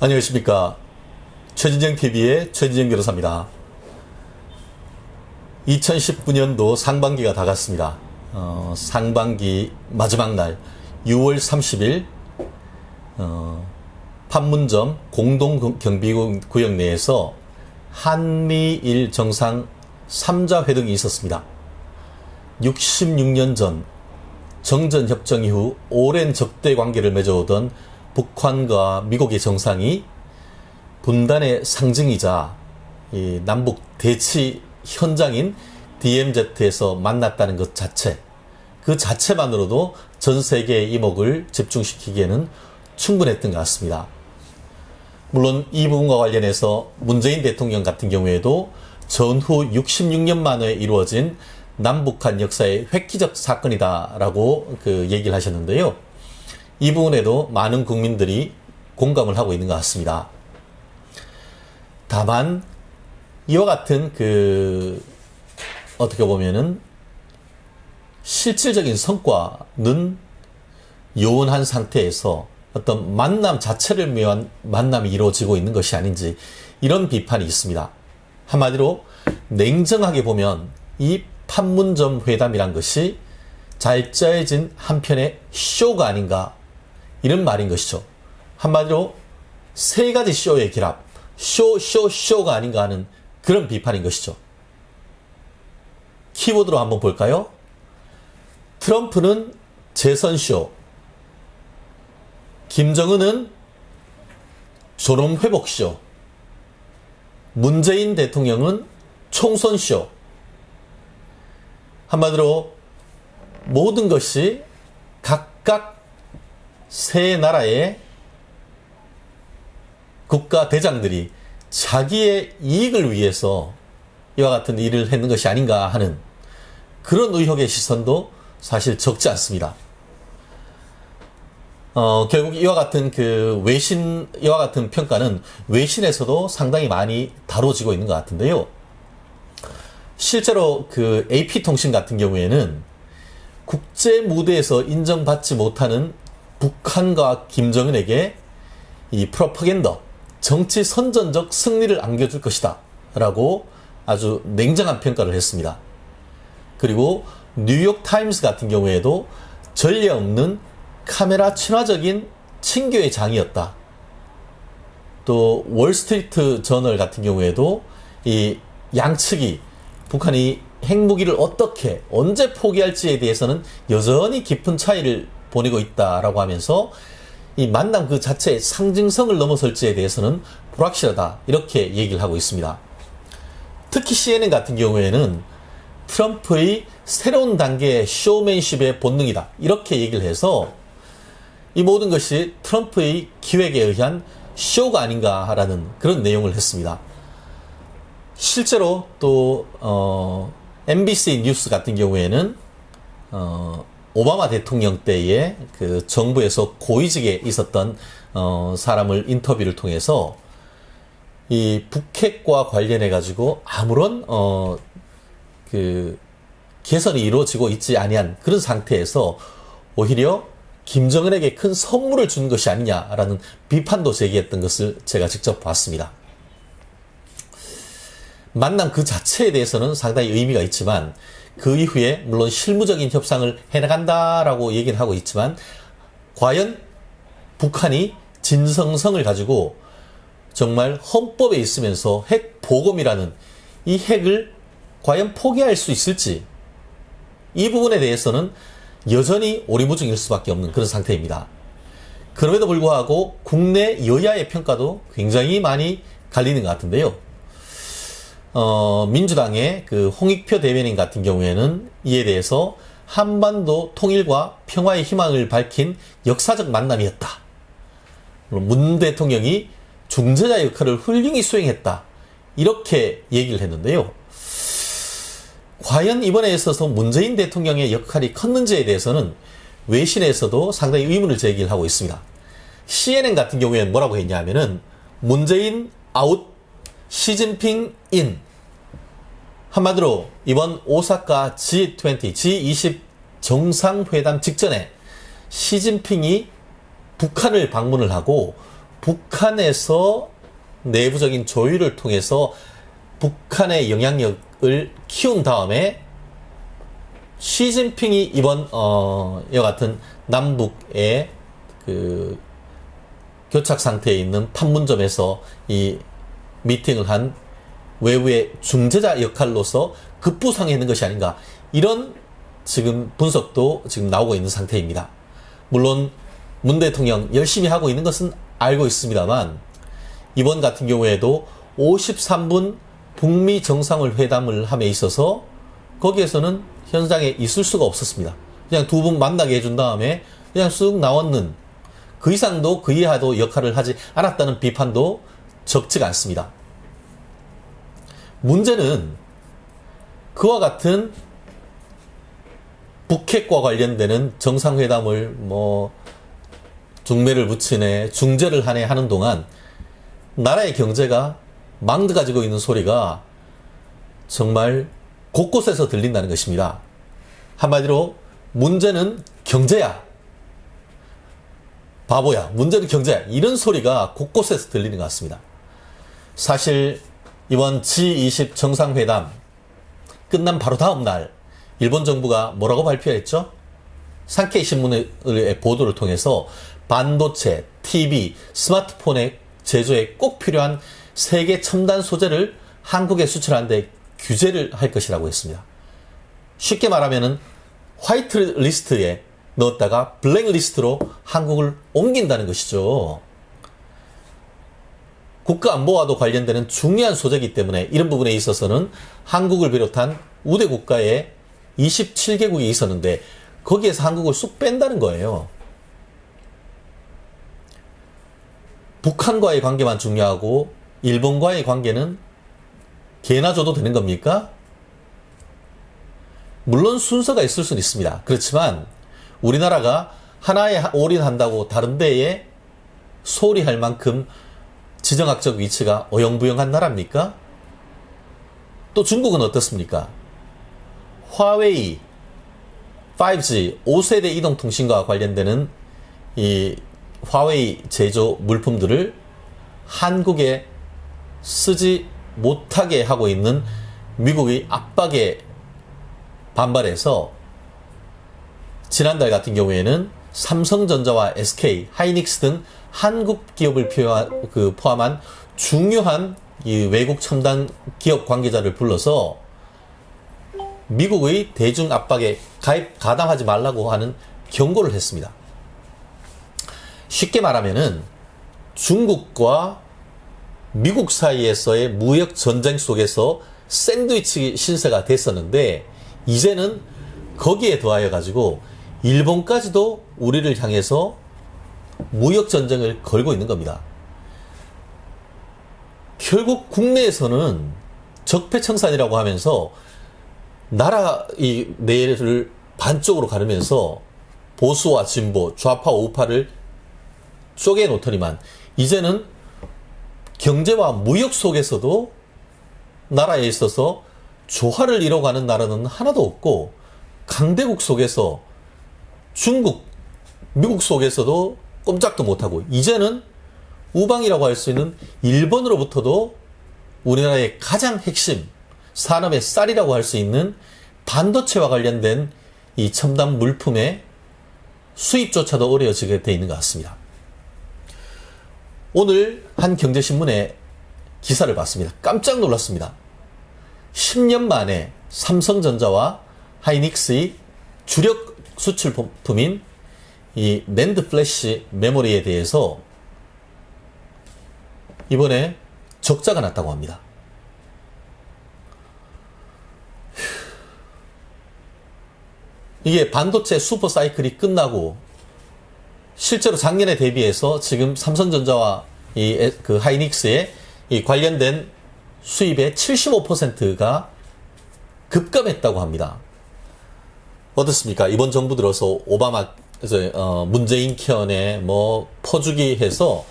안녕하십니까. 최진정TV의 최진정 변호사입니다. 2019년도 상반기가 다갔습니다. 상반기 마지막 날 6월 30일 판문점 공동경비구역 내에서 한미일 정상 3자 회동이 있었습니다. 66년 전 정전협정 이후 오랜 적대 관계를 맺어오던 북한과 미국의 정상이 분단의 상징이자 이 남북 대치 현장인 DMZ에서 만났다는 것 자체, 그 자체만으로도 전 세계의 이목을 집중시키기에는 충분했던 것 같습니다. 물론 이 부분과 관련해서 문재인 대통령 같은 경우에도 전후 66년 만에 이루어진 남북한 역사의 획기적 사건이다라고 얘기를 하셨는데요. 이 부분에도 많은 국민들이 공감을 하고 있는 것 같습니다. 다만 이와 같은 어떻게 보면은 실질적인 성과는 요원한 상태에서 어떤 만남 자체를 위한 만남이 이루어지고 있는 것이 아닌지, 이런 비판이 있습니다. 한마디로 냉정하게 보면 이 판문점 회담이란 것이 잘 짜여진 한편의 쇼가 아닌가, 이런 말인 것이죠. 한마디로 세 가지 쇼의 결합, 쇼가 아닌가 하는 그런 비판인 것이죠. 키워드로 한번 볼까요? 트럼프는 재선쇼, 김정은은 존엄회복쇼, 문재인 대통령은 총선쇼. 한마디로 모든 것이 각각 세 나라의 국가 대장들이 자기의 이익을 위해서 이와 같은 일을 했는 것이 아닌가 하는 그런 의혹의 시선도 사실 적지 않습니다. 결국 이와 같은 이와 같은 평가는 외신에서도 상당히 많이 다뤄지고 있는 것 같은데요. 실제로 AP통신 같은 경우에는 국제 무대에서 인정받지 못하는 북한과 김정은에게 이 프로파간다, 정치 선전적 승리를 안겨줄 것이다 라고 아주 냉정한 평가를 했습니다. 그리고 뉴욕타임스 같은 경우에도 전례 없는 카메라 친화적인 친교의 장이었다. 또 월스트리트 저널 같은 경우에도 이 양측이 북한이 핵무기를 어떻게 언제 포기할지에 대해서는 여전히 깊은 차이를 보내고 있다라고 하면서 이 만남 그 자체의 상징성을 넘어설지에 대해서는 불확실하다, 이렇게 얘기를 하고 있습니다. 특히 CNN 같은 경우에는 트럼프의 새로운 단계의 쇼맨십의 본능이다, 이렇게 얘기를 해서 이 모든 것이 트럼프의 기획에 의한 쇼가 아닌가라는 그런 내용을 했습니다. 실제로 또 MBC 뉴스 같은 경우에는 오바마 대통령 때에 정부에서 고위직에 있었던 사람을 인터뷰를 통해서 이 북핵과 관련해 가지고 아무런 개선이 이루어지고 있지 아니한 그런 상태에서 오히려 김정은에게 큰 선물을 준 것이 아니냐라는 비판도 제기했던 것을 제가 직접 봤습니다. 만남 그 자체에 대해서는 상당히 의미가 있지만 그 이후에 물론 실무적인 협상을 해나간다라고 얘기를 하고 있지만, 과연 북한이 진성성을 가지고 정말 헌법에 있으면서 핵 보검이라는 이 핵을 과연 포기할 수 있을지, 이 부분에 대해서는 여전히 오리무중일 수밖에 없는 그런 상태입니다. 그럼에도 불구하고 국내 여야의 평가도 굉장히 많이 갈리는 것 같은데요. 민주당의 홍익표 대변인 같은 경우에는 이에 대해서 한반도 통일과 평화의 희망을 밝힌 역사적 만남이었다. 문 대통령이 중재자 역할을 훌륭히 수행했다, 이렇게 얘기를 했는데요. 과연 이번에 있어서 문재인 대통령의 역할이 컸는지에 대해서는 외신에서도 상당히 의문을 제기를 하고 있습니다. CNN 같은 경우에는 뭐라고 했냐면은 문재인 아웃, 시진핑 인. 한마디로 이번 오사카 G20 정상회담 직전에 시진핑이 북한을 방문을 하고 북한에서 내부적인 조율을 통해서 북한의 영향력을 키운 다음에 시진핑이 이번 이와 같은 남북의 그 교착 상태에 있는 판문점에서 이 미팅을 한 외부의 중재자 역할로서 급부상했는 것이 아닌가, 이런 지금 분석도 지금 나오고 있는 상태입니다. 물론 문 대통령 열심히 하고 있는 것은 알고 있습니다만, 이번 같은 경우에도 53분 북미 정상회담을 함에 있어서 거기에서는 현장에 있을 수가 없었습니다. 그냥 두 분 만나게 해준 다음에 그냥 쑥 나왔는, 그 이상도 그 이하도 역할을 하지 않았다는 비판도 적지가 않습니다. 문제는 그와 같은 북핵과 관련되는 정상회담을 중매를 붙이네, 중재를 하네 하는 동안 나라의 경제가 망가지고 있는 소리가 정말 곳곳에서 들린다는 것입니다. 한마디로 문제는 경제야, 바보야, 문제는 경제야, 이런 소리가 곳곳에서 들리는 것 같습니다. 사실 이번 G20 정상회담 끝난 바로 다음 날 일본 정부가 뭐라고 발표했죠? 산케이 신문의 보도를 통해서 반도체, TV, 스마트폰의 제조에 꼭 필요한 세계 첨단 소재를 한국에 수출하는 데 규제를 할 것이라고 했습니다. 쉽게 말하면은 화이트 리스트에 넣었다가 블랙 리스트로 한국을 옮긴다는 것이죠. 국가 안보와도 관련되는 중요한 소재이기 때문에 이런 부분에 있어서는 한국을 비롯한 우대 국가에 27개국이 있었는데 거기에서 한국을 쑥 뺀다는 거예요. 북한과의 관계만 중요하고 일본과의 관계는 개나 줘도 되는 겁니까? 물론 순서가 있을 수는 있습니다. 그렇지만 우리나라가 하나에 올인한다고 다른 데에 소홀히 할 만큼 지정학적 위치가 어영부영한 나라입니까? 또 중국은 어떻습니까? 화웨이, 5G, 5세대 이동통신과 관련되는 이 화웨이 제조 물품들을 한국에 쓰지 못하게 하고 있는 미국의 압박에 반발해서 지난달 같은 경우에는 삼성전자와 SK, 하이닉스 등 한국 기업을 포함한 중요한 이 외국 첨단 기업 관계자를 불러서 미국의 대중 압박에 가담하지 말라고 하는 경고를 했습니다. 쉽게 말하면은 중국과 미국 사이에서의 무역 전쟁 속에서 샌드위치 신세가 됐었는데 이제는 거기에 더하여 가지고 일본까지도 우리를 향해서 무역 전쟁을 걸고 있는 겁니다. 결국 국내에서는 적폐청산이라고 하면서 나라 이 내를 반쪽으로 가르면서 보수와 진보, 좌파, 우파를 쪼개 놓더니만 이제는 경제와 무역 속에서도 나라에 있어서 조화를 이뤄가는 나라는 하나도 없고 강대국 속에서 중국, 미국 속에서도 꼼짝도 못하고 이제는 우방이라고 할 수 있는 일본으로부터도 우리나라의 가장 핵심 산업의 쌀이라고 할 수 있는 반도체와 관련된 이 첨단 물품의 수입조차도 어려워지게 돼 있는 것 같습니다. 오늘 한 경제신문에 기사를 봤습니다. 깜짝 놀랐습니다. 10년 만에 삼성전자와 하이닉스의 주력 수출품인 이 낸드 플래시 메모리에 대해서 이번에 적자가 났다고 합니다. 이게 반도체 슈퍼 사이클이 끝나고 실제로 작년에 대비해서 지금 삼성전자와 그 하이닉스의 이 관련된 수입의 75%가 급감했다고 합니다. 어떻습니까? 이번 정부 들어서 오바마, 문재인 케어네 퍼주기 해서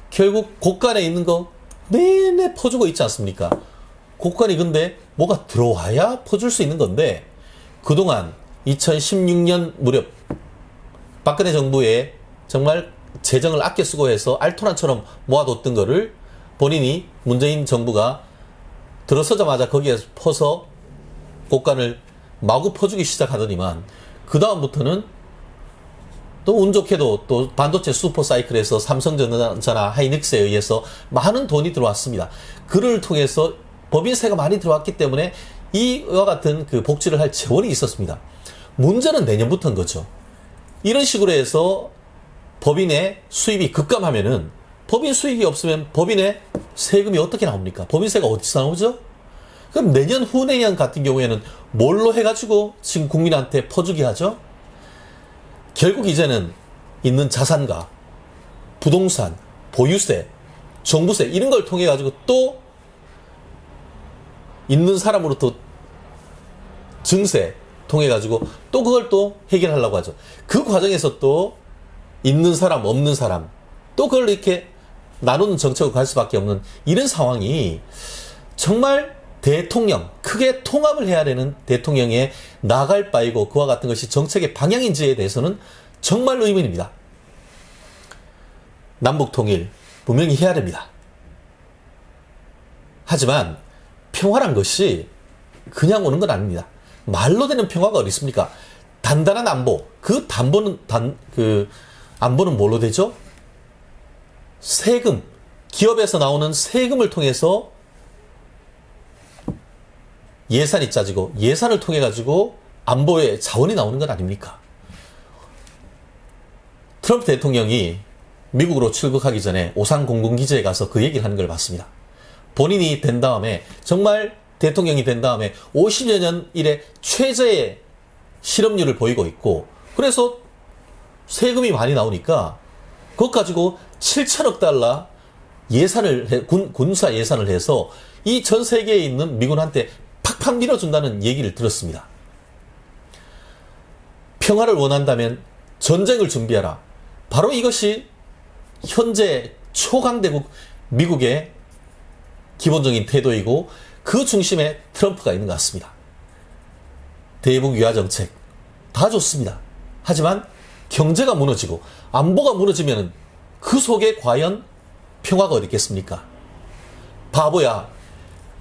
결국 곳간에 있는 거 내내 퍼주고 있지 않습니까? 곳간이 근데 뭐가 들어와야 퍼줄 수 있는 건데 그동안 2016년 무렵 박근혜 정부의 정말 재정을 아껴 쓰고 해서 알토란처럼 모아뒀던 거를 본인이 문재인 정부가 들어서자마자 거기에 퍼서 곡간을 마구 퍼주기 시작하더니만 그 다음부터는 또 운 좋게도 또 반도체 슈퍼사이클에서 삼성전자나 하이닉스에 의해서 많은 돈이 들어왔습니다. 그를 통해서 법인세가 많이 들어왔기 때문에 이와 같은 그 복지를 할 재원이 있었습니다. 문제는 내년부터인 거죠. 이런 식으로 해서 법인의 수입이 급감하면은 법인 수익이 없으면 법인의 세금이 어떻게 나옵니까? 법인세가 어디서 나오죠? 그럼 내년 후내년 같은 경우에는 뭘로 해가지고 지금 국민한테 퍼주게 하죠? 결국 이제는 있는 자산가, 부동산, 보유세, 정부세 이런 걸 통해 가지고 또 있는 사람으로부터 증세 통해 가지고 또 그걸 또 해결하려고 하죠. 그 과정에서 또 있는 사람, 없는 사람 또 그걸 이렇게 나누는 정책으로 갈 수밖에 없는 이런 상황이 정말 대통령, 크게 통합을 해야 되는 대통령의 나갈 바이고 그와 같은 것이 정책의 방향인지에 대해서는 정말 의문입니다. 남북통일 분명히 해야 됩니다. 하지만 평화란 것이 그냥 오는 건 아닙니다. 말로 되는 평화가 어디 있습니까? 단단한 안보, 그 안보는 뭘로 되죠? 세금, 기업에서 나오는 세금을 통해서 예산이 짜지고 예산을 통해 가지고 안보의 자원이 나오는 건 아닙니까? 트럼프 대통령이 미국으로 출국하기 전에 오산 공군기지에 가서 그 얘기를 하는 걸 봤습니다. 본인이 된 다음에 정말 대통령이 된 다음에 50여 년 이래 최저의 실업률을 보이고 있고 그래서 세금이 많이 나오니까 그것 가지고 7천억 달러 예산을 군사 예산을 해서 이 전 세계에 있는 미군한테 팍팍 밀어준다는 얘기를 들었습니다. 평화를 원한다면 전쟁을 준비하라. 바로 이것이 현재 초강대국 미국의 기본적인 태도이고 그 중심에 트럼프가 있는 것 같습니다. 대북 유화 정책 다 좋습니다. 하지만 경제가 무너지고 안보가 무너지면 그 속에 과연 평화가 어디 있겠습니까? 바보야.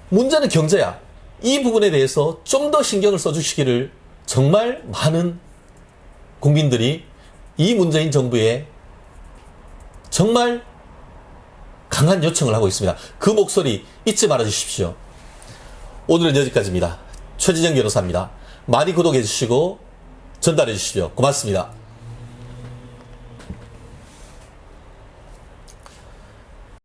문제는 경제야. 이 부분에 대해서 좀 더 신경을 써주시기를 정말 많은 국민들이 이 문재인 정부에 정말 강한 요청을 하고 있습니다. 그 목소리 잊지 말아 주십시오. 오늘은 여기까지입니다. 최진영 변호사입니다. 많이 구독해 주시고 전달해 주십시오. 고맙습니다.